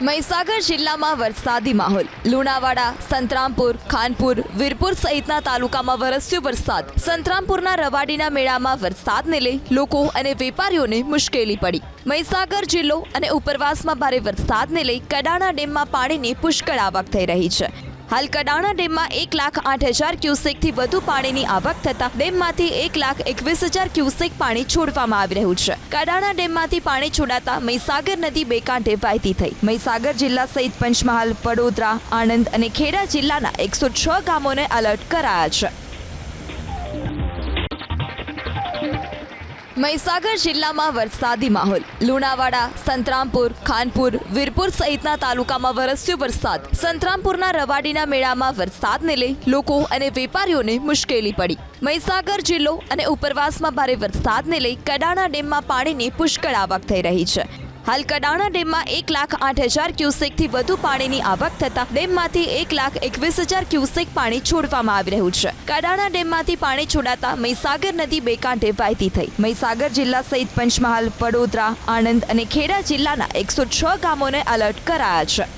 મહીસાગર જિલ્લામાં વરસાદી માહોલ। લુણાવાડા, સંતરામપુર, ખાનપુર, વીરપુર સહિતના તાલુકામાં વરસ્યો વરસાદ। સંતરામપુરના રવાડીના મેળામાં વરસાદને લઈ લોકો અને વેપારીઓને મુશ્કેલી પડી। મહીસાગર જિલ્લો અને ઉપરવાસમાં ભારે વરસાદને લઈ કડાણા ડેમમાં પાણીની પુષ્કળ આવક થઈ રહી છે। હાલ કડાણા ડેમમાં 1,08,000 ક્યુસેકથી વધુ પાણીની આવક થતા ડેમમાંથી 1,21,000 ક્યુસેક પાણી છોડવામાં આવી રહ્યું છે। કડાણા ડેમમાંથી પાણી છોડાતા મહીસાગર નદી બે કાંઠે વહેતી થઈ। મહીસાગર જિલ્લા સહિત પંચમહાલ, વડોદરા, આણંદ અને ખેડા જિલ્લાના 106 ગામોને એલર્ટ કરાયા છે। મહીસાગર જિલ્લામાં વરસાદી માહોલ। લુણાવાડા, સંતરામપુર, ખાનપુર, વીરપુર સહિતના તાલુકામાં વરસ્યો વરસાદ। સંતરામપુરના રવાડીના મેળામાં વરસાદને લઈ લોકો અને વેપારીઓને મુશ્કેલી પડી। મહીસાગર જિલ્લો અને ઉપરવાસમાં ભારે વરસાદને લઈ કડાણા ડેમમાં પાણીની પુષ્કળ આવક થઈ રહી છે। હાલ કડાણા ડેમમાં 1,08,000 ક્યુસેકથી વધુ પાણીની આવક થતા ડેમમાંથી 1,21,000 ક્યુસેક પાણી છોડવામાં આવી રહ્યું છે। કડાણા ડેમમાંથી પાણી છોડાતા મહીસાગર નદી બે કાંઠે વહેતી થઈ। મહીસાગર જિલ્લા સહિત પંચમહાલ, વડોદરા, આણંદ અને ખેડા જિલ્લાના 106 ગામોને એલર્ટ કરાયા છે।